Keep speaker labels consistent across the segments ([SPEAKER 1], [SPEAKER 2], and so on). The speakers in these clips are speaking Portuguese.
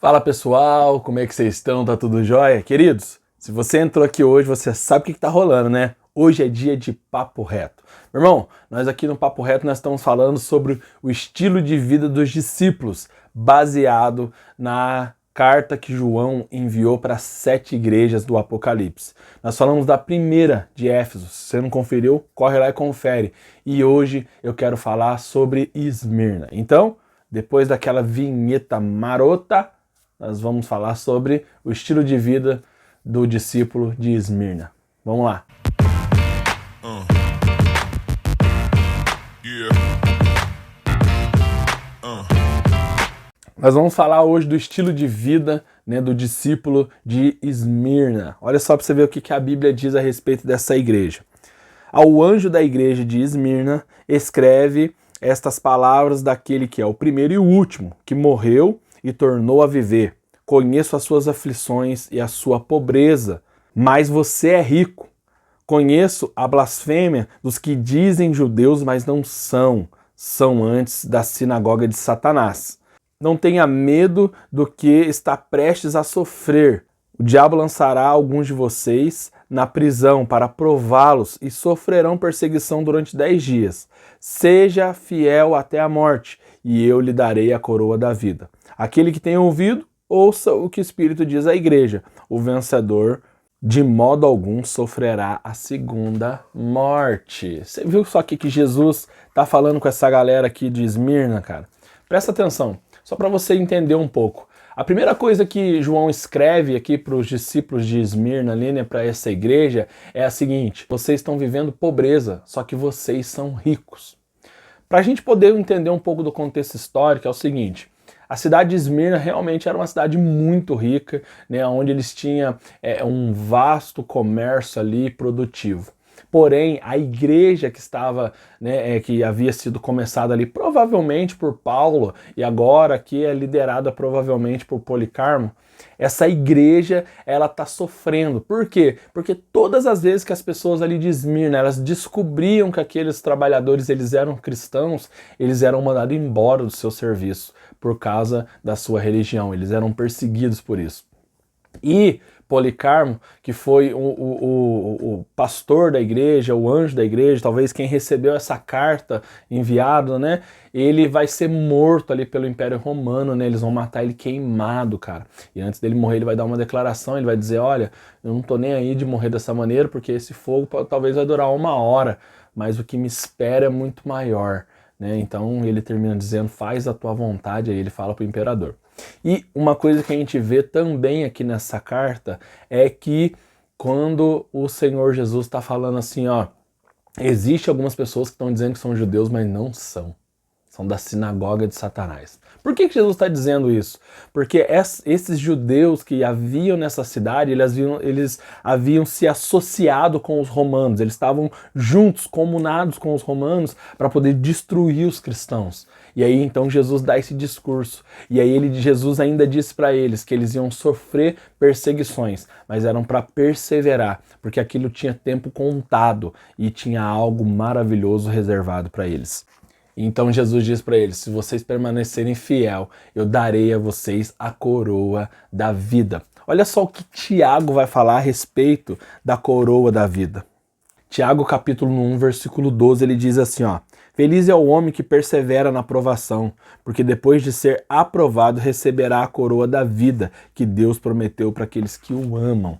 [SPEAKER 1] Fala pessoal, como é que vocês estão? Tá tudo jóia? Queridos, se você entrou aqui hoje, você sabe o que tá rolando, né? Hoje é dia de papo reto. Meu irmão, nós aqui no Papo Reto nós estamos falando sobre o estilo de vida dos discípulos, baseado na carta que João enviou para 7 igrejas do Apocalipse. Nós falamos da primeira de Éfeso. Se você não conferiu, corre lá e confere. E hoje eu quero falar sobre Esmirna. Então, depois daquela vinheta marota, nós vamos falar sobre o estilo de vida do discípulo de Esmirna. Vamos lá. Nós vamos falar hoje do estilo de vida, do discípulo de Esmirna. Olha só para você ver o que a Bíblia diz a respeito dessa igreja. Ao anjo da igreja de Esmirna, escreve estas palavras daquele que é o primeiro e o último, que morreu e tornou a viver. Conheço as suas aflições e a sua pobreza, mas você é rico. Conheço a blasfêmia dos que dizem judeus, mas não são. São antes da sinagoga de Satanás. Não tenha medo do que está prestes a sofrer. O diabo lançará alguns de vocês na prisão para prová-los e sofrerão perseguição durante 10 dias. Seja fiel até a morte, e eu lhe darei a coroa da vida. Aquele que tem ouvido, ouça o que o Espírito diz à igreja. O vencedor, de modo algum, sofrerá a segunda morte. Você viu só que Jesus está falando com essa galera aqui de Esmirna, cara? Presta atenção, só para você entender um pouco. A primeira coisa que João escreve aqui para os discípulos de Esmirna, para essa igreja, é a seguinte: vocês estão vivendo pobreza, só que vocês são ricos. Para a gente poder entender um pouco do contexto histórico, é o seguinte: a cidade de Esmirna realmente era uma cidade muito rica, onde eles tinham um vasto comércio ali produtivo. Porém, a igreja que estava, que havia sido começada ali provavelmente por Paulo e agora que é liderada provavelmente por Policarpo, essa igreja ela está sofrendo. Por quê? Porque todas as vezes que as pessoas ali de Esmirna elas descobriam que aqueles trabalhadores eles eram cristãos, eles eram mandados embora do seu serviço por causa da sua religião. Eles eram perseguidos por isso. E Policarpo, que foi o pastor da igreja, o anjo da igreja, talvez quem recebeu essa carta enviada, ele vai ser morto ali pelo Império Romano, eles vão matar ele queimado, cara. E antes dele morrer, ele vai dar uma declaração, ele vai dizer, olha, eu não tô nem aí de morrer dessa maneira, porque esse fogo talvez vai durar 1 hora, mas o que me espera é muito maior, Então ele termina dizendo, faz a tua vontade, aí ele fala pro imperador. E uma coisa que a gente vê também aqui nessa carta é que quando o Senhor Jesus está falando assim, existe algumas pessoas que estão dizendo que são judeus, mas não são. São da sinagoga de Satanás. Por que Jesus está dizendo isso? Porque esses judeus que haviam nessa cidade, eles haviam se associado com os romanos. Eles estavam juntos, comunados com os romanos para poder destruir os cristãos. E aí então Jesus dá esse discurso. E aí Jesus ainda disse para eles que eles iam sofrer perseguições, mas eram para perseverar, porque aquilo tinha tempo contado e tinha algo maravilhoso reservado para eles. Então Jesus diz para eles, se vocês permanecerem fiel, eu darei a vocês a coroa da vida. Olha só o que Tiago vai falar a respeito da coroa da vida. Tiago capítulo 1, versículo 12, ele diz assim, Feliz é o homem que persevera na provação, porque depois de ser aprovado receberá a coroa da vida que Deus prometeu para aqueles que o amam.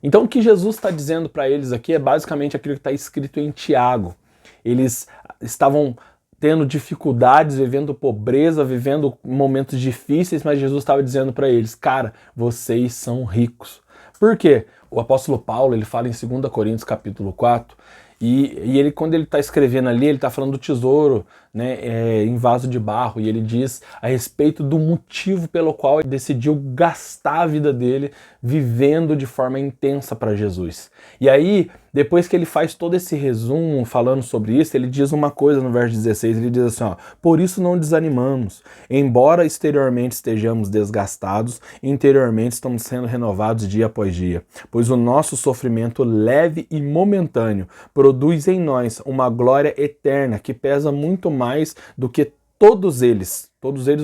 [SPEAKER 1] Então o que Jesus está dizendo para eles aqui é basicamente aquilo que está escrito em Tiago. Eles estavam tendo dificuldades, vivendo pobreza, vivendo momentos difíceis, mas Jesus estava dizendo para eles, cara, vocês são ricos. Por quê? O apóstolo Paulo, ele fala em 2 Coríntios capítulo 4, e ele, quando ele está escrevendo ali, ele está falando do tesouro, em vaso de barro, e ele diz a respeito do motivo pelo qual ele decidiu gastar a vida dele vivendo de forma intensa para Jesus. E aí, depois que ele faz todo esse resumo falando sobre isso, ele diz uma coisa no verso 16, ele diz assim, por isso não desanimamos, embora exteriormente estejamos desgastados, interiormente estamos sendo renovados dia após dia, pois o nosso sofrimento leve e momentâneo produz em nós uma glória eterna que pesa muito mais do que todos eles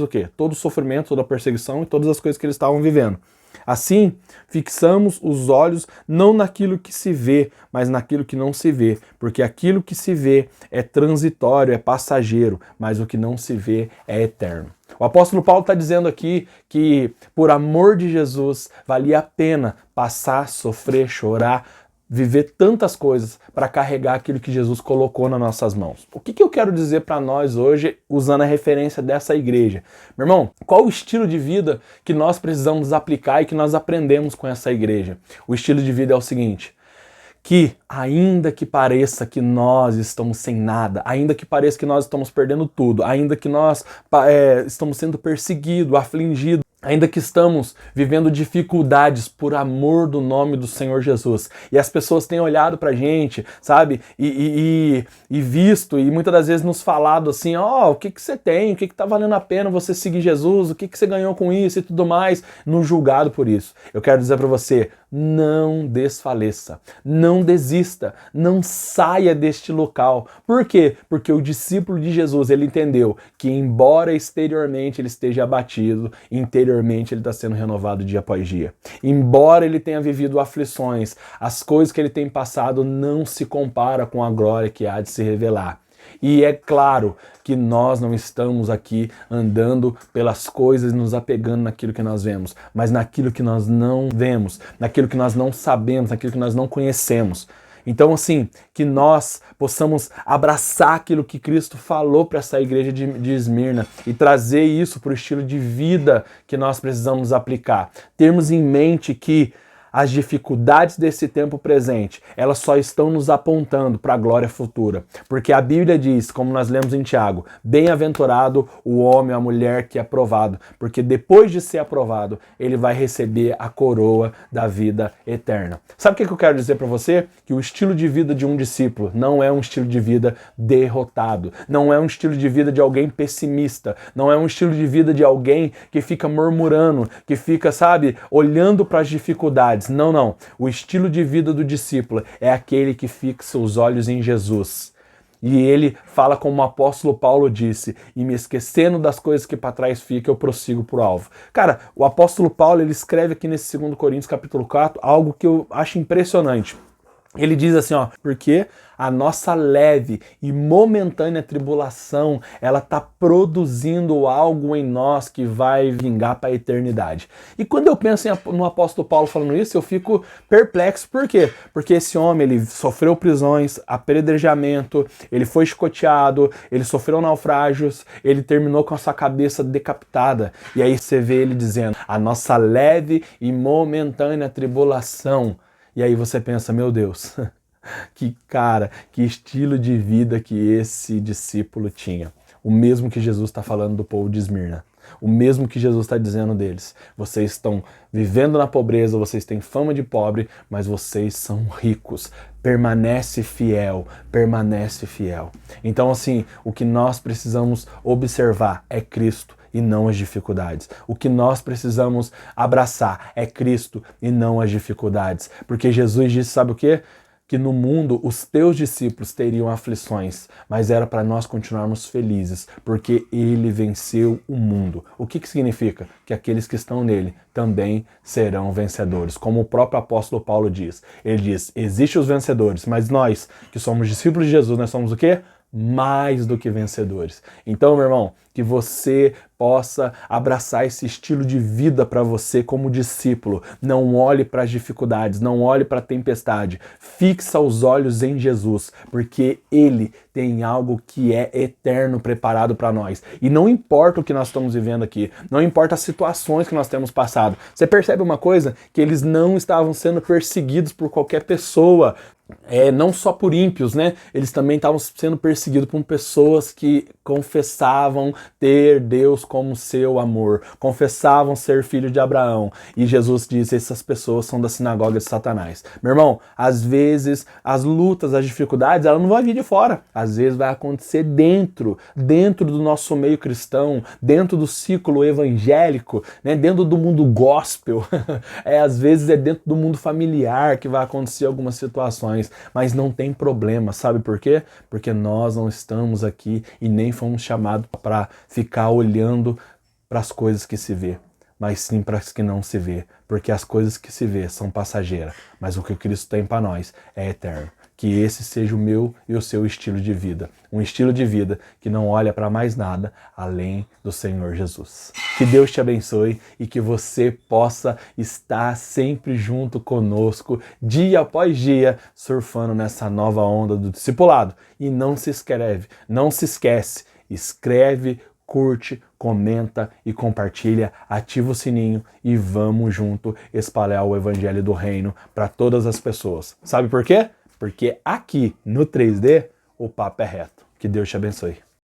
[SPEAKER 1] o quê? Todo o sofrimento, toda a perseguição e todas as coisas que eles estavam vivendo. Assim, fixamos os olhos não naquilo que se vê, mas naquilo que não se vê, porque aquilo que se vê é transitório, é passageiro, mas o que não se vê é eterno. O apóstolo Paulo está dizendo aqui que, por amor de Jesus, valia a pena passar, sofrer, chorar, viver tantas coisas para carregar aquilo que Jesus colocou nas nossas mãos. O que eu quero dizer para nós hoje, usando a referência dessa igreja? Meu irmão, qual o estilo de vida que nós precisamos aplicar e que nós aprendemos com essa igreja? O estilo de vida é o seguinte: que ainda que pareça que nós estamos sem nada, ainda que pareça que nós estamos perdendo tudo, ainda que nós estamos sendo perseguidos, afligidos, ainda que estamos vivendo dificuldades por amor do nome do Senhor Jesus, e as pessoas têm olhado pra gente, sabe, e visto, e muitas das vezes nos falado assim, ó, o que você tem, o que tá valendo a pena você seguir Jesus, o que você ganhou com isso e tudo mais, nos julgado por isso. Eu quero dizer pra você, não desfaleça, não desista, não saia deste local. Por quê? Porque o discípulo de Jesus, ele entendeu que embora exteriormente ele esteja abatido, interiormente ele está sendo renovado dia após dia. Embora ele tenha vivido aflições, as coisas que ele tem passado não se compara com a glória que há de se revelar. E é claro que nós não estamos aqui andando pelas coisas, nos apegando naquilo que nós vemos, mas naquilo que nós não vemos, naquilo que nós não sabemos, naquilo que nós não conhecemos. Então, assim, que nós possamos abraçar aquilo que Cristo falou para essa igreja de Esmirna e trazer isso para o estilo de vida que nós precisamos aplicar. Termos em mente que as dificuldades desse tempo presente, elas só estão nos apontando para a glória futura. Porque a Bíblia diz, como nós lemos em Tiago, bem-aventurado o homem ou a mulher que é aprovado, porque depois de ser aprovado, ele vai receber a coroa da vida eterna. Sabe o que eu quero dizer para você? Que o estilo de vida de um discípulo não é um estilo de vida derrotado, não é um estilo de vida de alguém pessimista, não é um estilo de vida de alguém que fica murmurando, que fica, sabe, olhando para as dificuldades. Não, não. O estilo de vida do discípulo é aquele que fixa os olhos em Jesus. E ele fala como o apóstolo Paulo disse, e me esquecendo das coisas que para trás ficam, eu prossigo pro alvo. Cara, o apóstolo Paulo, ele escreve aqui nesse 2 Coríntios capítulo 4, algo que eu acho impressionante. Ele diz assim, ó, porque a nossa leve e momentânea tribulação, ela tá produzindo algo em nós que vai vingar para a eternidade. E quando eu penso no apóstolo Paulo falando isso, eu fico perplexo. Por quê? Porque esse homem, ele sofreu prisões, apedrejamento, ele foi escoteado, ele sofreu naufrágios, ele terminou com a sua cabeça decapitada. E aí você vê ele dizendo, a nossa leve e momentânea tribulação. E aí você pensa, meu Deus, que estilo de vida que esse discípulo tinha. O mesmo que Jesus está falando do povo de Esmirna. O mesmo que Jesus está dizendo deles. Vocês estão vivendo na pobreza, vocês têm fama de pobre, mas vocês são ricos. Permanece fiel, permanece fiel. Então, assim, o que nós precisamos observar é Cristo e não as dificuldades. O que nós precisamos abraçar é Cristo e não as dificuldades. Porque Jesus disse, sabe o quê? Que no mundo os teus discípulos teriam aflições, mas era para nós continuarmos felizes, porque ele venceu o mundo. O que significa? Que aqueles que estão nele também serão vencedores. Como o próprio apóstolo Paulo diz. Ele diz, existem os vencedores, mas nós, que somos discípulos de Jesus, nós somos o quê? Mais do que vencedores. Então, meu irmão, que você possa abraçar esse estilo de vida para você como discípulo. Não olhe para as dificuldades, não olhe para a tempestade. Fixa os olhos em Jesus, porque Ele tem algo que é eterno preparado para nós. E não importa o que nós estamos vivendo aqui, não importa as situações que nós temos passado. Você percebe uma coisa? Que eles não estavam sendo perseguidos por qualquer pessoa. Não só por ímpios, né? Eles também estavam sendo perseguidos por pessoas que confessavam ter Deus como seu amor, confessavam ser filho de Abraão. E Jesus disse, essas pessoas são da sinagoga de Satanás. Meu irmão, às vezes as lutas, as dificuldades, elas não vão vir de fora. Às vezes vai acontecer dentro do nosso meio cristão, dentro do ciclo evangélico, né? Dentro do mundo gospel. Às vezes é dentro do mundo familiar que vai acontecer algumas situações. situações, mas não tem problema, sabe por quê? Porque nós não estamos aqui e nem fomos chamados para ficar olhando para as coisas que se vê, mas sim para as que não se vê, porque as coisas que se vê são passageiras, mas o que Cristo tem para nós é eterno. Que esse seja o meu e o seu estilo de vida. Um estilo de vida que não olha para mais nada além do Senhor Jesus. Que Deus te abençoe e que você possa estar sempre junto conosco, dia após dia, surfando nessa nova onda do discipulado. E não se esquece, escreve, curte, comenta e compartilha, ativa o sininho e vamos junto espalhar o evangelho do reino para todas as pessoas. Sabe por quê? Porque aqui no 3D o papo é reto. Que Deus te abençoe.